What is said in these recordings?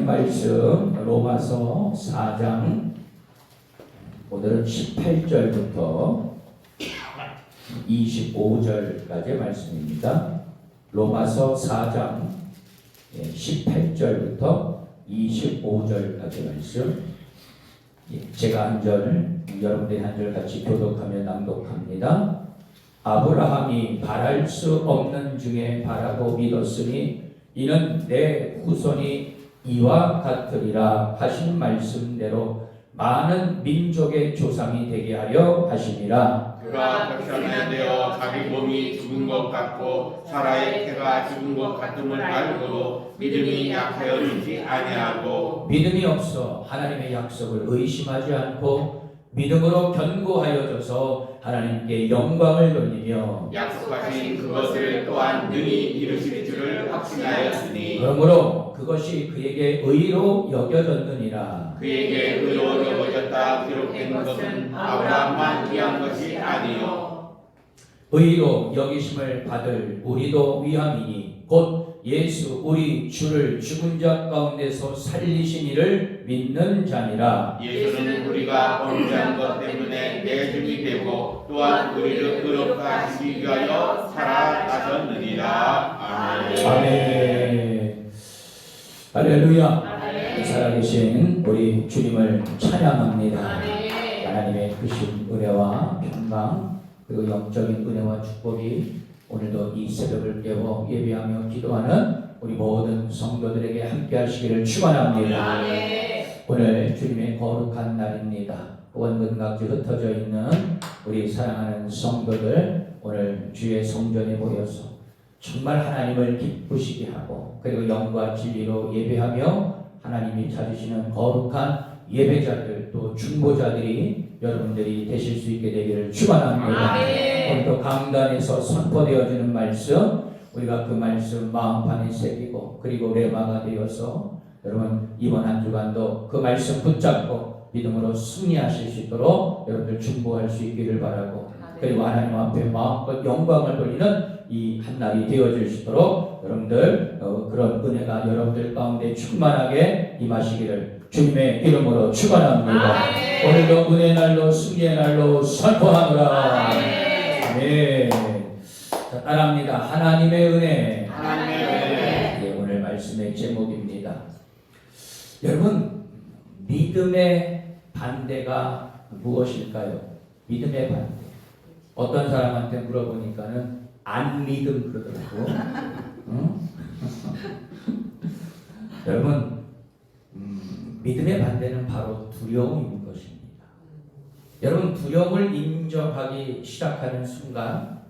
말씀 로마서 4장 오늘은 18절부터 25절까지의 말씀입니다. 로마서 4장 18절부터 25절까지의 말씀. 제가 한 절을 여러분들이 한 절 같이 교독하며 낭독합니다. 아브라함이 바랄 수 없는 중에 바라고 믿었으니 이는 내 후손이 이와 같으리라 하신 말씀대로 많은 민족의 조상이 되게 하려 하심이라. 그가 백성이 되어 자기 몸이 죽은 것 같고 사라의 태가 죽은 것 같음을 알고도 믿음이 약하여지지 아니하고 믿음이 없어 하나님의 약속을 의심하지 않고 믿음으로 견고하여져서 하나님께 영광을 돌리며 약속하신 그것을 또한 능히 이루실 줄을 확신하였으니 그러므로 그것이 그에게 의로 여겨졌느니라. 그에게 의로 여겨졌다 기록된 것은 아브라함만 위한 것이 아니요 의로 여기심을 받을 우리도 위함이니 곧 예수 우리 주를 죽은 자 가운데서 살리신 이를 믿는 자니라. 예수는 우리가 범죄한 것 때문에 내줄이 되고 또한 우리를 의롭게 하시기 위하여 살아나셨느니라. 아멘. 아멘. 할렐루야. 살아계신 우리 주님을 찬양합니다. 하나님의 크신 은혜와 평강 그리고 영적인 은혜와 축복이 오늘도 이 새벽을 깨워 예배하며 기도하는 우리 모든 성도들에게 함께 하시기를 축원합니다. 오늘 주님의 거룩한 날입니다. 원근 각지 흩어져 있는 우리 사랑하는 성도들 오늘 주의 성전에 모여서 정말 하나님을 기쁘시게 하고 그리고 영과 진리로 예배하며 하나님이 찾으시는 거룩한 예배자들 또 중보자들이 여러분들이 되실 수 있게 되기를 축원합니다. 오늘도 강단에서 선포되어지는 말씀 우리가 그 말씀 마음판에 새기고 그리고 레마가 되어서 여러분 이번 한 주간도 그 말씀 붙잡고 믿음으로 승리하실 수 있도록 여러분들 중보할 수 있기를 바라고 그리고 하나님 앞에 마음껏 영광을 돌리는 이 한날이 되어질 수 있도록 여러분들 그런 은혜가 여러분들 가운데 충만하게 임하시기를 주님의 이름으로 축원합니다. 오늘도 은혜의 날로 승리의 날로 선포하노라. 아멘. 자, 따라합니다. 하나님의 은혜. 하나님의 은혜. 예, 오늘 말씀의 제목입니다. 여러분 믿음의 반대가 무엇일까요? 믿음의 반대. 어떤 사람한테 물어보니까는 안 믿음 그러더라고. 응? 여러분 믿음의 반대는 바로 두려움인 것입니다. 여러분 두려움을 인정하기 시작하는 순간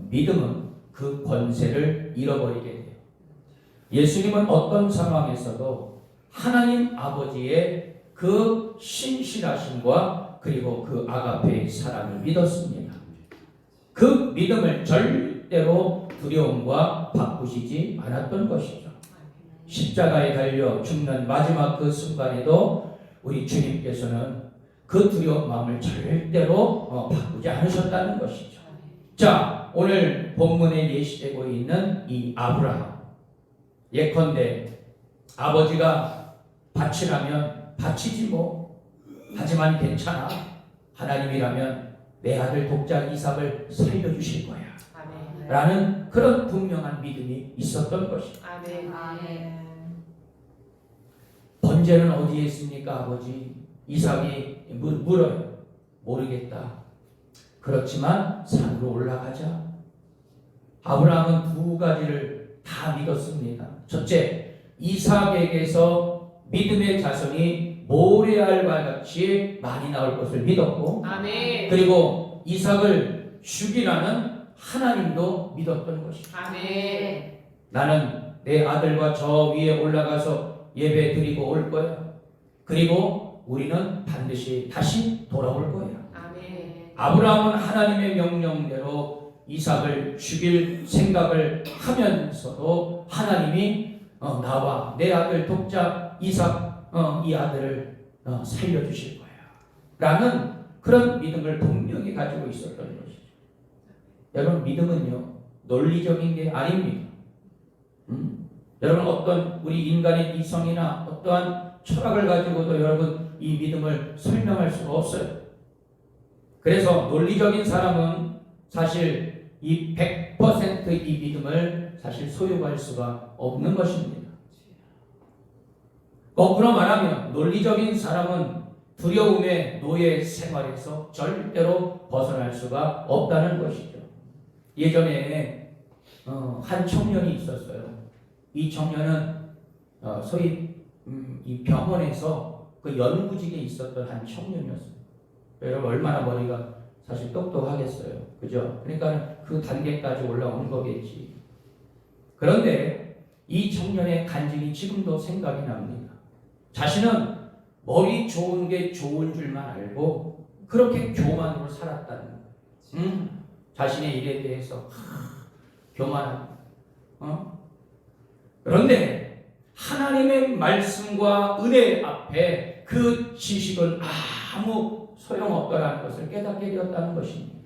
믿음은 그 권세를 잃어버리게 돼요. 예수님은 어떤 상황에서도 하나님 아버지의 그 신실하심과 그리고 그 아가페의 사랑을 믿었습니다. 그 믿음을 절대로 두려움과 바꾸시지 않았던 것이죠. 십자가에 달려 죽는 마지막 그 순간에도 우리 주님께서는 그 두려운 마음을 절대로 바꾸지 않으셨다는 것이죠. 자, 오늘 본문에 예시되고 있는 이 아브라함. 예컨대 아버지가 바치라면 바치지 뭐. 하지만 괜찮아. 하나님이라면 내 아들 독자 이삭을 살려주실 거야. 라는 그런 분명한 믿음이 있었던 것입니다. 번제는 어디에 있습니까 아버지? 이삭이 물어요. 모르겠다. 그렇지만 산으로 올라가자. 아브라함은 두 가지를 다 믿었습니다. 첫째, 이삭에게서 믿음의 자손이 모래알과 같이 많이 나올 것을 믿었고 그리고 이삭을 죽이라는 하나님도 믿었던 것입니다. 나는 내 아들과 저 위에 올라가서 예배 드리고 올 거야. 그리고 우리는 반드시 다시 돌아올 거야. 아브라함은 하나님의 명령대로 이삭을 죽일 생각을 하면서도 하나님이 나와 내 아들 독자 이삭 이 아들을 살려주실 거야. 라는 그런 믿음을 분명히 가지고 있었던 것이죠. 여러분 믿음은요 논리적인 게 아닙니다. 여러분 어떤 우리 인간의 이성이나 어떠한 철학을 가지고도 여러분 이 믿음을 설명할 수가 없어요. 그래서 논리적인 사람은 사실 이 100%이 믿음을 사실 소유할 수가 없는 것입니다. 거꾸로 말하면 논리적인 사람은 두려움의 노예 생활에서 절대로 벗어날 수가 없다는 것이죠. 예전에 한 청년이 있었어요. 이 청년은 소위 이 병원에서 그 연구직에 있었던 한 청년이었어요. 여러분 얼마나 머리가 사실 똑똑하겠어요. 그죠? 그러니까 그 단계까지 올라온 거겠지. 그런데 이 청년의 간증이 지금도 생각이 납니다. 자신은 머리 좋은 게 좋은 줄만 알고 그렇게 교만으로 살았다는 거예요. 자신의 일에 대해서 교만합니다. 그런데 하나님의 말씀과 은혜 앞에 그 지식은 아무 소용없다는 것을 깨닫게 되었다는 것입니다.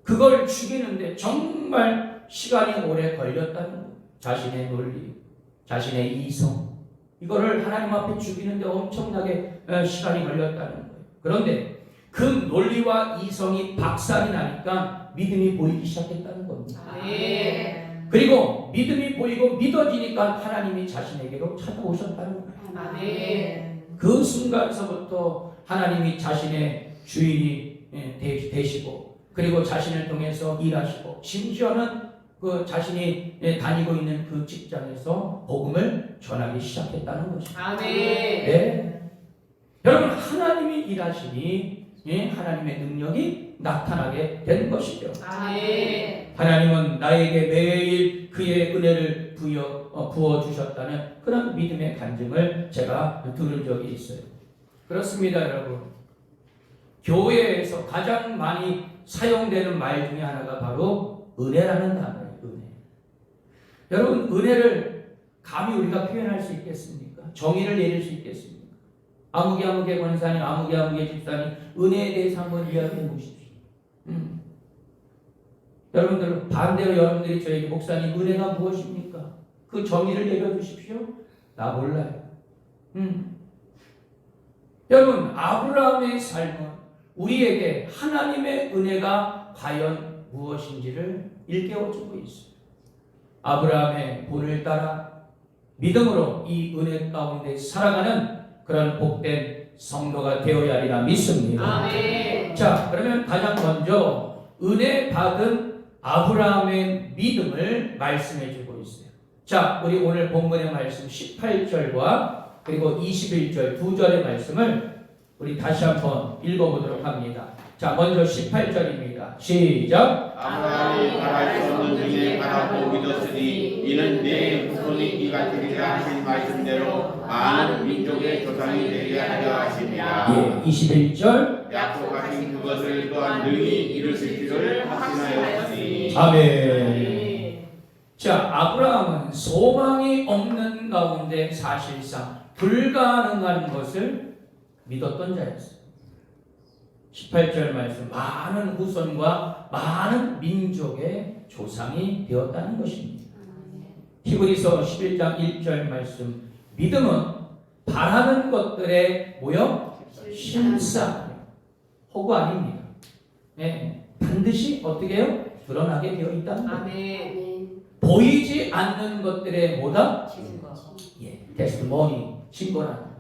그걸 죽이는데 정말 시간이 오래 걸렸다는 거예요. 자신의 논리, 자신의 이성 이거를 하나님 앞에 죽이는데 엄청나게 시간이 걸렸다는 거예요. 그런데 그 논리와 이성이 박살이 나니까 믿음이 보이기 시작했다는 겁니다. 그리고 믿음이 보이고 믿어지니까 하나님이 자신에게로 찾아오셨다는 거예요. 그 순간서부터 하나님이 자신의 주인이 되시고 그리고 자신을 통해서 일하시고 심지어는 그 자신이 다니고 있는 그 직장에서 복음을 전하기 시작했다는 것입니다. 네. 여러분 하나님이 일하시니 하나님의 능력이 나타나게 된 것이죠. 하나님은 나에게 매일 그의 은혜를 부어주셨다는 그런 믿음의 간증을 제가 들은 적이 있어요. 그렇습니다, 여러분. 교회에서 가장 많이 사용되는 말 중에 하나가 바로 은혜라는 단어예요. 은혜. 여러분, 은혜를 감히 우리가 표현할 수 있겠습니까? 정의를 내릴 수 있겠습니까? 아무개 권사님, 아무개 집사님, 은혜에 대해서 한번 이야기해 보십시오. 여러분들 반대로 여러분들이 저에게 목사님 은혜가 무엇입니까? 그 정의를 내려주십시오. 나 몰라요. 여러분 아브라함의 삶은 우리에게 하나님의 은혜가 과연 무엇인지를 일깨워주고 있어요. 아브라함의 본을 따라 믿음으로 이 은혜 가운데 살아가는 그런 복된 성도가 되어야 하리라 믿습니다. 자, 그러면 가장 먼저 은혜 받은 아브라함의 믿음을 말씀해 주고 있어요. 자, 우리 오늘 본문의 말씀 18절과 그리고 21절 두 절의 말씀을 우리 다시 한번 읽어보도록 합니다. 자, 먼저 18절입니다. 시작. 아브라함이 말할 수 없는 중에 바라고 믿었으니 이는 내 후손이 이가 되리라 하신 말씀대로 많은 민족의 조상이 되게 하려 하심이라. 21절. 약속하신 그것을 또한 능히 이루실 줄을 확신하였으니. 아멘. 자, 아브라함은 소망이 없는 가운데 사실상 불가능한 것을 믿었던 자였어요. 18절 말씀, 많은 후손과 많은 민족의 조상이 되었다는 것입니다. 히브리서 11장 1절 말씀, 믿음은 바라는 것들의 실상, 허구 아닙니다. 네, 반드시 어떻게 해요? 드러나게 되어 있다는 거예요. 보이지 않는 것들의 테스티모니, 증거라는 거예요.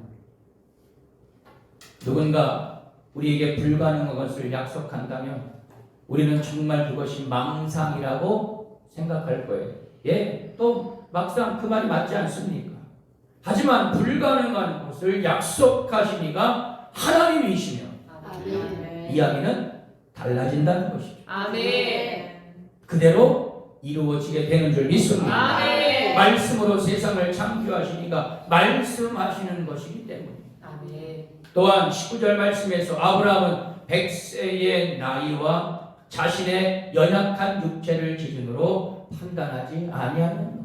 누군가 우리에게 불가능한 것을 약속한다면 우리는 정말 그것이 망상이라고 생각할 거예요. 또 막상 그 말이 맞지 않습니까? 하지만 불가능한 것을 약속하시니가 하나님이시며 이야기는 달라진다는 것이죠. 그대로 이루어지게 되는 줄 믿습니다. 말씀으로 세상을 창조하시니까 말씀하시는 것이기 때문입니다. 또한 19절 말씀에서 아브라함은 100세의 나이와 자신의 연약한 육체를 기준으로 판단하지 아니하는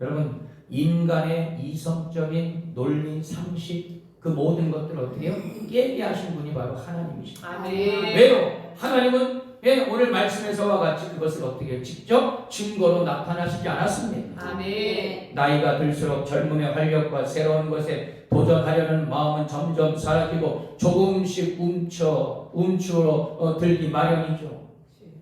여러분, 인간의 이성적인 논리, 상식 그 모든 것들을 어떻게 해요? 깨게 하신 분이 바로 하나님이십니다. 왜요? 하나님은 예, 오늘 말씀에서와 같이 그것을 어떻게 직접 증거로 나타나시지 않았습니까? 아멘. 나이가 들수록 젊음의 활력과 새로운 것에 도전하려는 마음은 점점 사라지고 조금씩 움츠러 들기 마련이죠.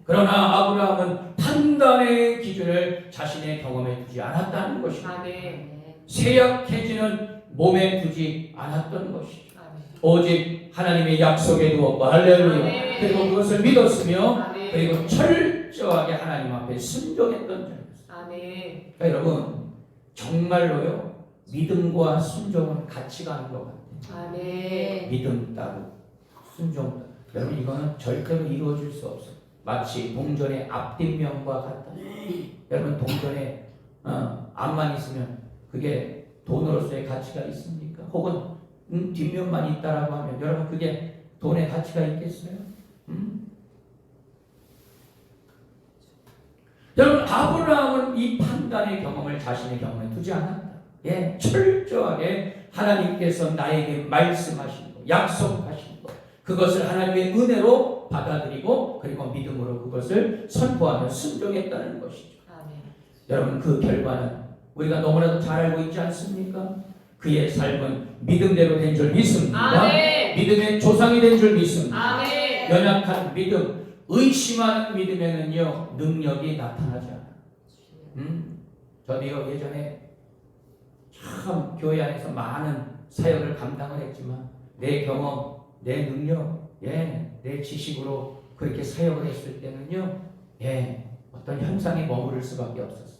그러나 아브라함은 판단의 기준을 자신의 경험에 두지 않았다는 것입니다. 아멘. 쇠약해지는 몸에 두지 않았던 것이죠. 아멘. 오직 하나님의 약속에 두었고 할렐루야. 아멘. 그리고 그것을 믿었으며 아멘. 그리고 철저하게 하나님 앞에 순종했던 자였어요. 아멘. 그러니까 여러분 정말로요 믿음과 순종은 같이 가는 것 같아요. 아멘. 믿음 따로 순종 따로. 여러분 이거는 절대로 이루어질 수 없어요. 마치 동전의 앞뒷면과 같다. 여러분 동전에 앞만 있으면 그게 돈으로서의 가치가 있습니까? 혹은 뒷면만 있다라고 하면 여러분 그게 돈의 가치가 있겠어요? 여러분 아브라함은 이 판단의 경험을 자신의 경험에 두지 않았다. 예, 철저하게 하나님께서 나에게 말씀하신 것, 약속하신 것, 그것을 하나님의 은혜로 받아들이고 그리고 믿음으로 그것을 선포하며 순종했다는 것이죠. 아멘. 여러분 그 결과는 우리가 너무나도 잘 알고 있지 않습니까? 그의 삶은 믿음대로 된 줄 믿습니다. 아멘. 믿음의 조상이 된 줄 믿습니다. 아멘. 연약한 믿음, 의심하는 믿음에는요 능력이 나타나지 않아요. 저도요 예전에 참 교회 안에서 많은 사역을 감당을 했지만 내 경험, 내 능력, 내 지식으로 그렇게 사역을 했을 때는요 어떤 현상에 머무를 수밖에 없었어요.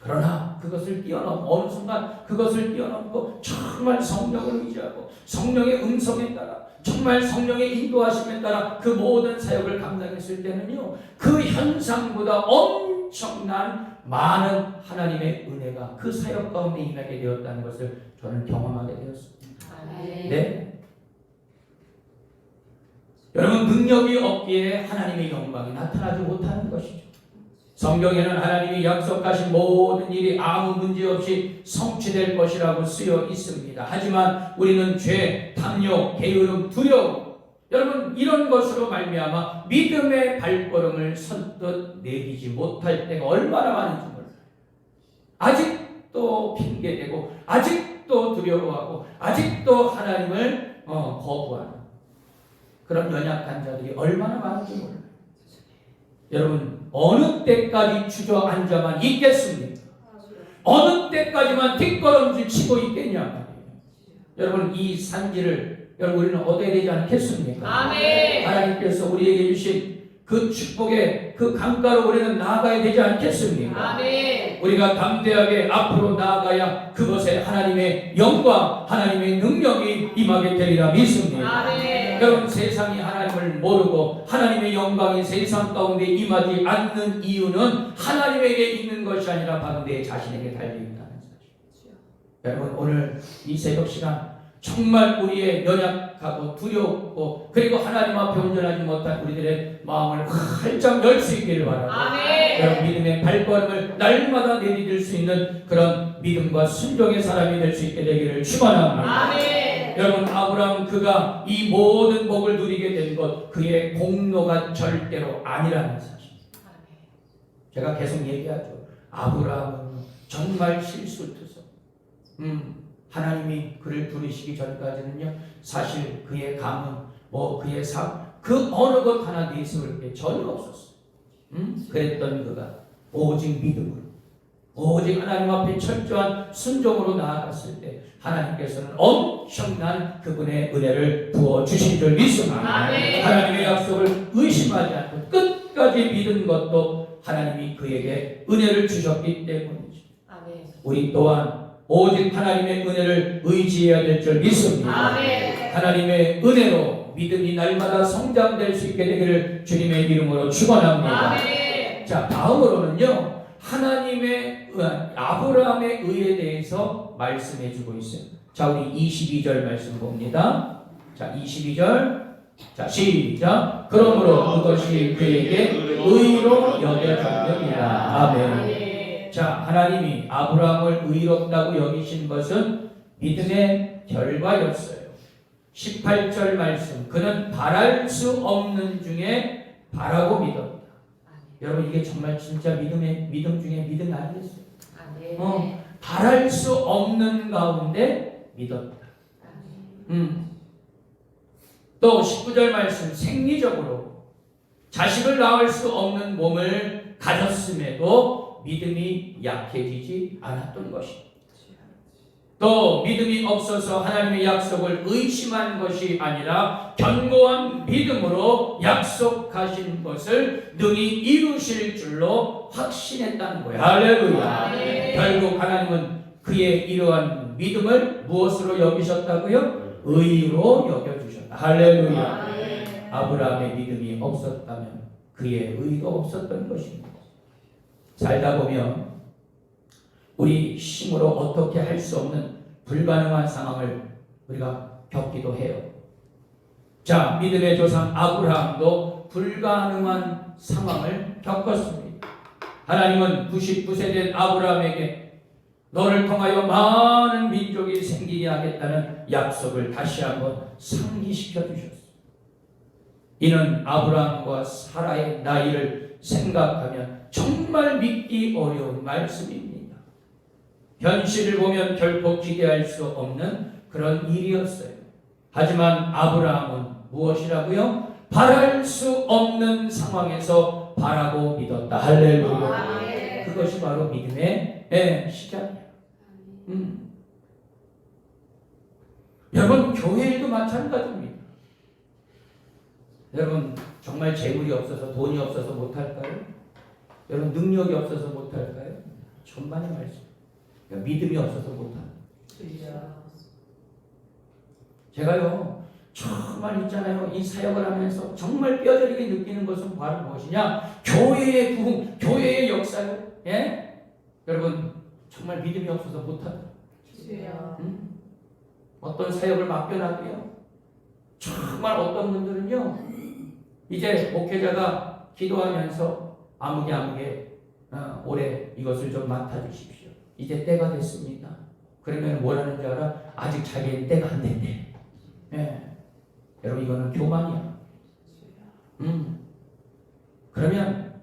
그러나 그것을 어느 순간 그것을 뛰어넘고 정말 성령을 의지하고 성령의 음성에 따라 정말 성령의 인도하심에 따라 그 모든 사역을 감당했을 때는요 그 현상보다 엄청난 많은 하나님의 은혜가 그 사역 가운데 임하게 되었다는 것을 저는 경험하게 되었습니다. 아멘. 네? 여러분 능력이 없기에 하나님의 영광이 나타나지 못하는 것이죠. 성경에는 하나님이 약속하신 모든 일이 아무 문제 없이 성취될 것이라고 쓰여 있습니다. 하지만 우리는 죄, 탐욕, 게으름, 두려움 여러분 이런 것으로 말미암아 믿음의 발걸음을 선뜻 내디지 못할 때가 얼마나 많은지 몰라요. 아직도 핑계대고 아직도 두려워하고 아직도 하나님을 거부하는 그런 연약한 자들이 얼마나 많은지 몰라요. 여러분 어느 때까지 주저앉아만 있겠습니까? 어느 때까지만 뒷걸음질 치고 있겠냐 말이에요. 여러분 이 산지를 여러분 우리는 얻어야 되지 않겠습니까? 아멘. 하나님께서 우리에게 주신 그 축복의 그 강가로 우리는 나아가야 되지 않겠습니까? 아멘. 우리가 담대하게 앞으로 나아가야 그것에 하나님의 영광, 하나님의 능력이 임하게 되리라 믿습니다. 아멘. 여러분 세상이 하나님을 모르고 하나님의 영광이 세상 가운데 임하지 않는 이유는 하나님에게 있는 것이 아니라 바로 내 자신에게 달려있다는 사실. 여러분 오늘 이 새벽 시간 정말 우리의 연약하고 두렵고 그리고 하나님 앞에 온전하지 못한 우리들의 마음을 활짝 열 수 있기를 바라고 아멘. 여러분 믿음의 발걸음을 날마다 내디딜 수 있는 그런 믿음과 순종의 사람이 될 수 있게 되기를 축원합니다. 아멘. 여러분 아브라함 그가 이 모든 복을 누리게 된 것 그의 공로가 절대로 아니라는 사실. 제가 계속 얘기하죠. 아브라함은 정말 실수투성. 하나님이 그를 부르시기 전까지는요 사실 그의 감흥 그의 삶 그 어느 것 하나 내세울 게 전혀 없었어요. 그랬던 그가 오직 믿음으로 오직 하나님 앞에 철저한 순종으로 나아갔을 때 하나님께서는 엄청난 그분의 은혜를 부어주신 줄 믿습니다. 아멘. 하나님의 약속을 의심하지 않고 끝까지 믿은 것도 하나님이 그에게 은혜를 주셨기 때문이죠. 아멘. 우리 또한 오직 하나님의 은혜를 의지해야 될 줄 믿습니다. 아멘. 하나님의 은혜로 믿음이 날마다 성장될 수 있게 되기를 주님의 이름으로 축원합니다. 아멘. 자, 다음으로는요. 하나님의 아브라함의 의에 대해서 말씀해 주고 있어요. 자, 우리 22절 말씀 봅니다. 자, 22절. 자, 시작. 그러므로 그것이 그에게 의로 여겨졌느니라. 아멘. 자, 하나님이 아브라함을 의롭다고 여기신 것은 믿음의 결과였어요. 18절 말씀. 그는 바랄 수 없는 중에 바라고 믿었다. 여러분 이게 정말 진짜 믿음 중에 믿음이 아니겠어요? 바랄 수 없는 가운데 믿었다. 또 19절 말씀 생리적으로 자식을 낳을 수 없는 몸을 가졌음에도 믿음이 약해지지 않았던 것입니다. 또 믿음이 없어서 하나님의 약속을 의심한 것이 아니라 견고한 믿음으로 약속하신 것을 능히 이루실 줄로 확신했다는 거예요. 할렐루야. 결국 하나님은 그의 이러한 믿음을 무엇으로 여기셨다고요? 의로 여겨주셨다. 할렐루야. 아브라함의 믿음이 없었다면 그의 의도 없었던 것입니다. 살다 보면 우리 힘으로 어떻게 할 수 없는 불가능한 상황을 우리가 겪기도 해요. 자, 믿음의 조상 아브라함도 불가능한 상황을 겪었습니다. 하나님은 99세 된 아브라함에게 너를 통하여 많은 민족이 생기게 하겠다는 약속을 다시 한번 상기시켜 주셨어요. 이는 아브라함과 사라의 나이를 생각하면 정말 믿기 어려운 말씀입니다. 현실을 보면 결코 기대할 수 없는 그런 일이었어요. 하지만 아브라함은 무엇이라고요? 바랄 수 없는 상황에서 바라고 믿었다. 할렐루야. 그것이 바로 믿음의 시작이에요. 여러분 교회에도 마찬가지입니다. 여러분 정말 재물이 없어서 돈이 없어서 못할까요? 여러분 능력이 없어서 못할까요? 천만의 말씀. 믿음이 없어서 못합니다. 제가요 정말 있잖아요, 이 사역을 하면서 정말 뼈저리게 느끼는 것은 바로 무엇이냐? 교회의 부흥, 교회의 역사요. 예? 여러분 정말 믿음이 없어서 못합니다. 어떤 사역을 맡겨놨고요, 정말 어떤 분들은요 이제 목회자가 기도하면서 아무개 올해 이것을 좀 맡아주십시오. 이제 때가 됐습니다. 그러면 뭐라는 줄 알아? 아직 자기의 때가 안 됐대. 예. 여러분 이거는 교만이야. 그러면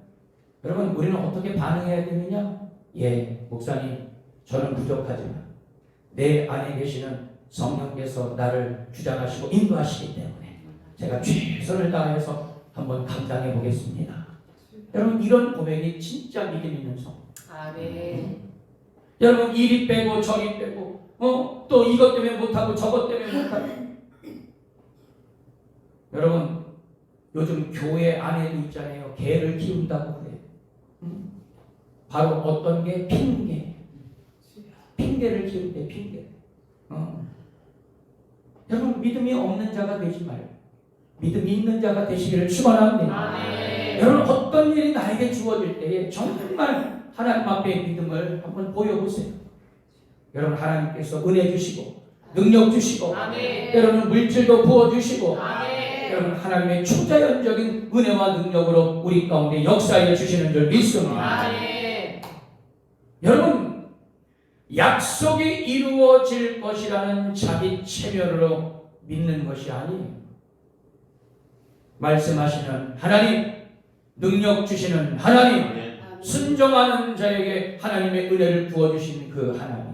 여러분 우리는 어떻게 반응해야 되느냐? 예, 목사님 저는 부족하지만 내 안에 계시는 성령께서 나를 주장하시고 인도하시기 때문에 제가 최선을 다해서 한번 감당해 보겠습니다. 여러분 이런 고백이 진짜 믿음 있는 성. 여러분 이리 빼고 저리 빼고 또 이것 때문에 못하고 저것 때문에 못하고. 여러분 요즘 교회 안에도 있잖아요, 개를 키운다고 그래요. 바로 어떤 게? 핑계를 키운대. 핑계. 여러분 믿음이 없는 자가 되지 말고 믿음 있는 자가 되시기를 축원합니다. 여러분 어떤 일이 나에게 주어질 때에 정말 하나님 앞에 믿음을 한번 보여보세요. 여러분 하나님께서 은혜 주시고 능력 주시고 여러분 물질도 부어주시고 여러분 하나님의 초자연적인 은혜와 능력으로 우리 가운데 역사해 주시는 줄 믿습니다. 여러분 약속이 이루어질 것이라는 자기 체면으로 믿는 것이 아니에요. 말씀하시는 하나님, 능력 주시는 하나님, 순종하는 자에게 하나님의 은혜를 부어주신 그 하나님,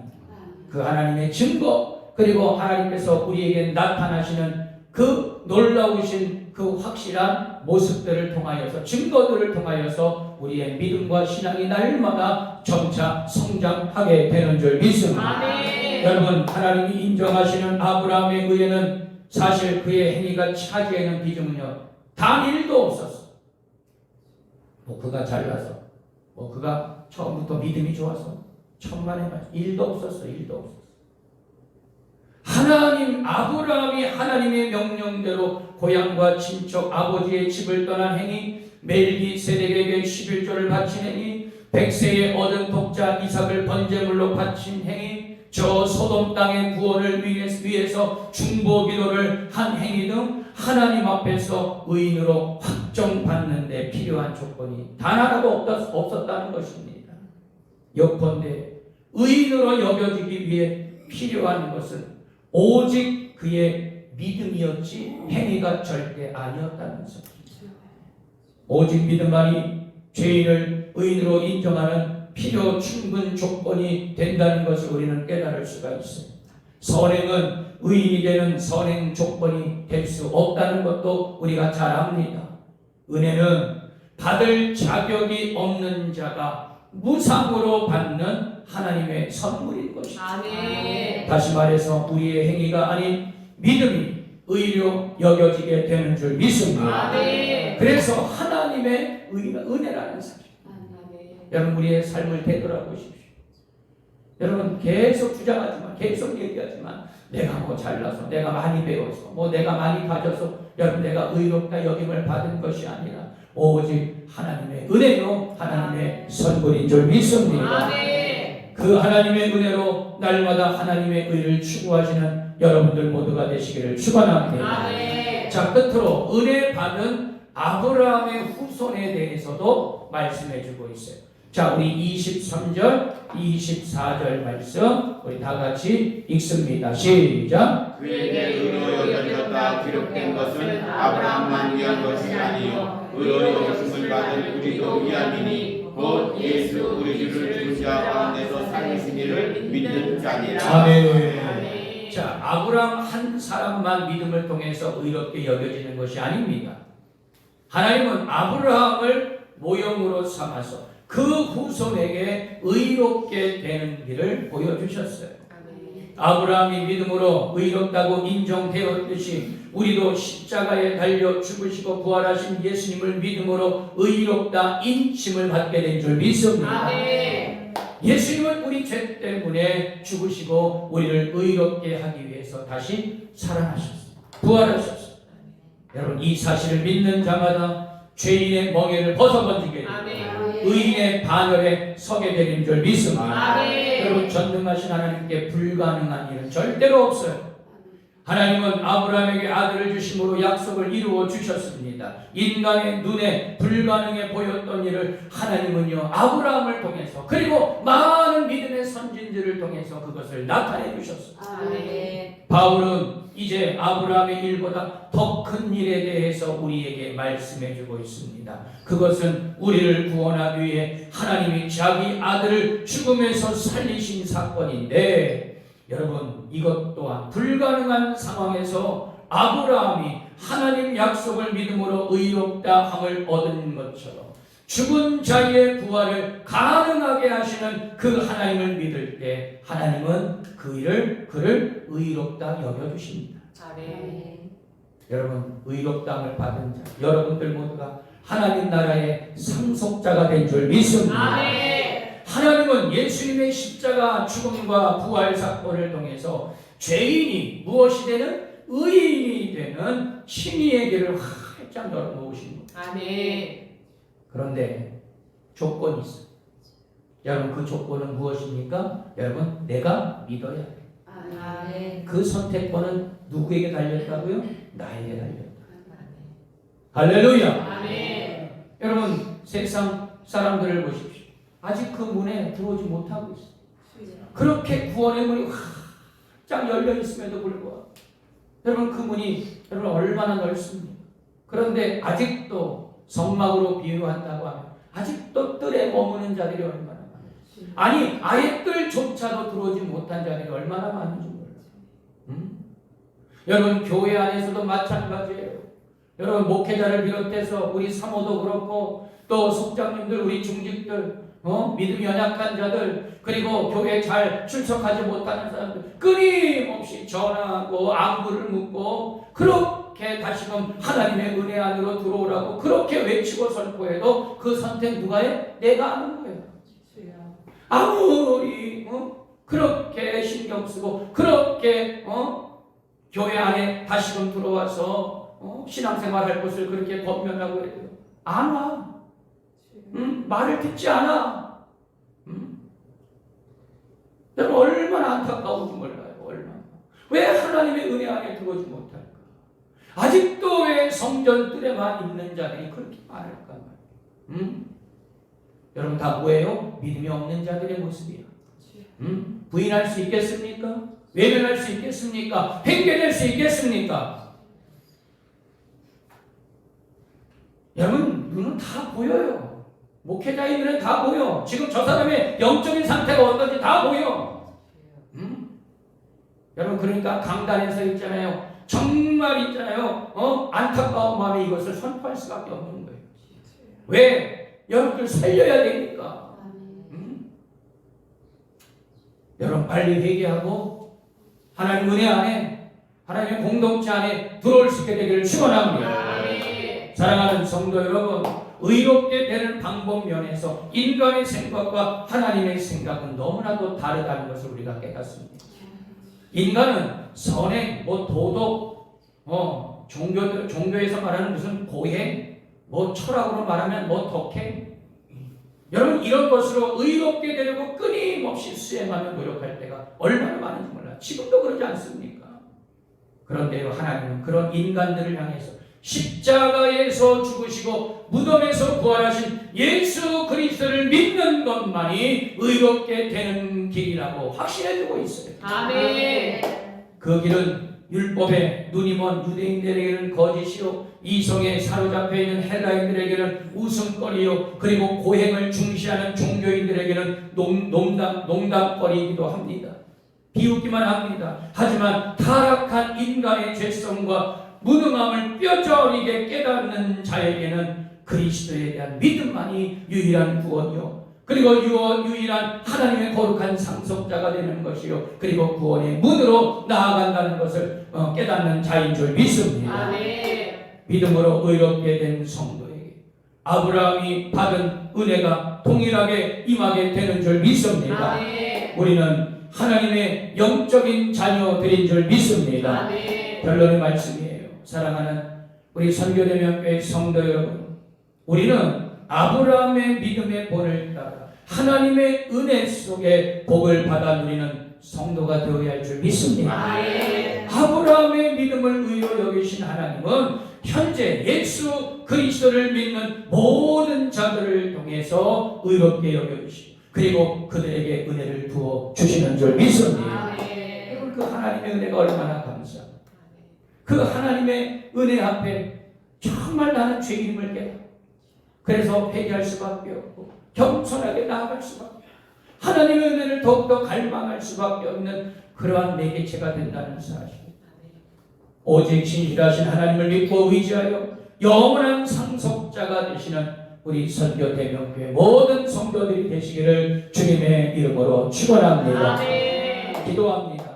그 하나님의 증거, 그리고 하나님께서 우리에게 나타나시는 그 놀라우신 그 확실한 모습들을 통하여서, 증거들을 통하여서 우리의 믿음과 신앙이 날마다 점차 성장하게 되는 줄 믿습니다. 여러분 하나님이 인정하시는 아브라함의 의에는 사실 그의 행위가 차지하는 비중은요 단 1도 없었어. 그가 잘나서 그가 처음부터 믿음이 좋아서 천만의 말씀 1도 없었어. 1도 없었어. 하나님, 아브라함이 하나님의 명령대로 고향과 친척 아버지의 집을 떠난 행위, 멜기세덱에게 11조를 바친 행위, 100세에 얻은 독자 이삭을 번제물로 바친 행위, 저 소돔 땅의 구원을 위해서 중보기도를 한 행위 등 하나님 앞에서 의인으로 확정받는 데 필요한 조건이 단 하나도 없었다는 것입니다. 예컨대 의인으로 여겨지기 위해 필요한 것은 오직 그의 믿음이었지 행위가 절대 아니었다는 것입니다. 오직 믿음만이 죄인을 의인으로 인정하는 필요 충분 조건이 된다는 것을 우리는 깨달을 수가 있어요. 선행은 의인이 되는 선행 조건이 될 수 없다는 것도 우리가 잘 압니다. 은혜는 받을 자격이 없는 자가 무상으로 받는 하나님의 선물인 것입니다. 아멘. 다시 말해서 우리의 행위가 아닌 믿음이 의로 여겨지게 되는 줄 믿습니다. 아멘. 그래서 하나님의 은혜라는 사실. 아멘. 여러분 우리의 삶을 되돌아보십시오. 여러분 계속 주장하지만 계속 얘기하지만 내가 뭐 잘나서 내가 많이 배워서 뭐 내가 많이 가져서 여러분 내가 의롭다 여김을 받은 것이 아니라 오직 하나님의 은혜요 하나님의 선물인 줄 믿습니다. 아멘. 그 하나님의 은혜로 날마다 하나님의 의를 추구하시는 여러분들 모두가 되시기를 축원합니다. 아멘. 자, 끝으로 은혜 받은 아브라함의 후손에 대해서도 말씀해 주고 있어요. 자, 우리 23절, 24절 말씀 우리 다 같이 읽습니다. 시작. 그에게 의로 여겨졌다 기록된 것은 아브라함만 위한 것이 아니요 의로 여김을 받은 우리도 위함이니 곧 예수 우리 주를 죽은 자 가운데서 살리신 이를 믿는 자니라. 아멘. 자, 아브라함 한 사람만 믿음을 통해서 의롭게 여겨지는 것이 아닙니다. 하나님은 아브라함을 모형으로 삼아서 그 후손에게 의롭게 되는 길을 보여주셨어요. 아멘. 아브라함이 믿음으로 의롭다고 인정되었듯이 우리도 십자가에 달려 죽으시고 부활하신 예수님을 믿음으로 의롭다 인침을 받게 된 줄 믿습니다. 아멘. 예수님은 우리 죄 때문에 죽으시고 우리를 의롭게 하기 위해서 다시 살아나셨습니다. 부활하셨습니다. 여러분 이 사실을 믿는 자마다 죄인의 멍에를 벗어던지게 됩니다. 아멘. 의인의 반열에 서게 되는 줄 믿습니다. 아멘. 여러분 전능하신 하나님께 불가능한 일은 절대로 없어요. 하나님은 아브라함에게 아들을 주심으로 약속을 이루어 주셨습니다. 인간의 눈에 불가능해 보였던 일을 하나님은요 아브라함을 통해서 그리고 많은 믿음의 선진들을 통해서 그것을 나타내 주셨습니다. 아멘. 바울은 이제 아브라함의 일보다 더 큰 일에 대해서 우리에게 말씀해 주고 있습니다. 그것은 우리를 구원하기 위해 하나님이 자기 아들을 죽음에서 살리신 사건인데 여러분 이것 또한 불가능한 상황에서 아브라함이 하나님 약속을 믿음으로 의롭다 함을 얻은 것처럼 죽은 자의 부활을 가능하게 하시는 그 하나님을 믿을 때 하나님은 그를 의롭다 여겨주십니다. 아멘. 여러분 의롭다함을 받은 자 여러분들 모두가 하나님 나라의 상속자가 된 줄 믿습니다. 아멘. 하나님은 예수님의 십자가 죽음과 부활 사건을 통해서 죄인이 무엇이 되는 의인이 되는 신의의 길을 활짝 열어놓으신 겁니다. 아멘. 그런데 조건이 있어요. 여러분 그 조건은 무엇입니까? 여러분 내가 믿어야 돼요. 아멘. 그 선택권은 누구에게 달렸다고요? 나에게 달렸다. 할렐루야. 아멘. 여러분 세상 사람들을 보십시오. 아직 그 문에 들어오지 못하고 있어요. 그렇게 구원의 문이 활짝 열려 있음에도 불구하고 여러분 그 문이 여러분 얼마나 넓습니까? 그런데 아직도 성막으로 비유한다고 하면 아직도 뜰에 머무는 자들이 얼마나 많아요. 아니 아예 뜰조차도 들어오지 못한 자들이 얼마나 많은지 몰라요. 여러분 교회 안에서도 마찬가지예요. 여러분 목회자를 비롯해서 우리 사모도 그렇고 또 속장님들 우리 중직들 믿음이 연약한 자들 그리고 교회에 잘 출석하지 못하는 사람들 끊임없이 전화하고 안부를 묻고 그렇게 다시금 하나님의 은혜 안으로 들어오라고 그렇게 외치고 선포해도 그 선택 누가 해? 내가 하는 거예요. 아무리 그렇게 신경 쓰고 그렇게 교회 안에 다시금 들어와서 신앙생활 할 것을 그렇게 권면하고 해도 안 와. 말을 듣지 않아. 여러분 얼마나 안타까운지 몰라요. 얼마나. 왜 하나님의 은혜 안에 들어오지 못할까? 아직도 왜 성전 뜰에만 있는 자들이 그렇게 많을까? 여러분 다 뭐예요? 믿음이 없는 자들의 모습이야. 부인할 수 있겠습니까? 외면할 수 있겠습니까? 팽개될 수 있겠습니까? 여러분 눈은 다 다 보여요. 목회자의 눈에 다 보여. 지금 저 사람의 영적인 상태가 어떤지 다 보여. 여러분, 그러니까 강단에서 있잖아요. 정말 있잖아요. 안타까운 마음에 이것을 선포할 수밖에 없는 거예요. 왜? 여러분들 살려야 되니까. 여러분 빨리 회개하고 하나님 은혜 안에, 하나님의 공동체 안에 들어올 수 있게 되기를 축원합니다. 사랑하는 성도 여러분, 의롭게 되는 방법 면에서 인간의 생각과 하나님의 생각은 너무나도 다르다는 것을 우리가 깨닫습니다. 인간은 선행, 도덕, 종교에서 말하는 무슨 고행, 철학으로 말하면 덕행, 여러분 이런 것으로 의롭게 되려고 끊임없이 수행하며 노력할 때가 얼마나 많은지 몰라. 지금도 그러지 않습니까? 그런데요, 하나님은 그런 인간들을 향해서 십자가에서 죽으시고 무덤에서 부활하신 예수 그리스도를 믿는 것만이 의롭게 되는 길이라고 확신해주고 있어요. 아멘. 그 길은 율법에 눈이 먼 유대인들에게는 거짓이요, 이성에 사로잡혀 있는 헬라인들에게는 웃음거리요, 그리고 고행을 중시하는 종교인들에게는 농담거리이기도 합니다. 비웃기만 합니다. 하지만 타락한 인간의 죄성과 무능함을 뼈저리게 깨닫는 자에게는 그리스도에 대한 믿음만이 유일한 구원이요, 그리고 유일한 하나님의 거룩한 상속자가 되는 것이요, 그리고 구원의 문으로 나아간다는 것을 깨닫는 자인 줄 믿습니다. 아멘. 믿음으로 의롭게 된 성도에게 아브라함이 받은 은혜가 동일하게 임하게 되는 줄 믿습니다. 아멘. 우리는 하나님의 영적인 자녀들인 줄 믿습니다. 아멘. 결론의 말씀이에요. 사랑하는 우리 선교대명교회 성도 여러분, 우리는 아브라함의 믿음의 본을 따라 하나님의 은혜 속에 복을 받아 누리는 성도가 되어야 할 줄 믿습니다. 아멘. 아브라함의 믿음을 의로 여기신 하나님은 현재 예수 그리스도를 믿는 모든 자들을 통해서 의롭게 여겨주시고, 그리고 그들에게 은혜를 부어 주시는 줄 믿습니다. 아멘. 여러분, 그 하나님의 은혜가 얼마나 감사합니다. 그 하나님의 은혜 앞에 정말 나는 죄인임을 깨달아. 그래서 회개할 수밖에 없고 겸손하게 나아갈 수밖에 없고 하나님의 은혜를 더욱더 갈망할 수밖에 없는 그러한 매개체가 된다는 사실. 오직 신실하신 하나님을 믿고 의지하여 영원한 상속자가 되시는 우리 선교대명교회 모든 성도들이 되시기를 주님의 이름으로 축원합니다. 아멘. 기도합니다.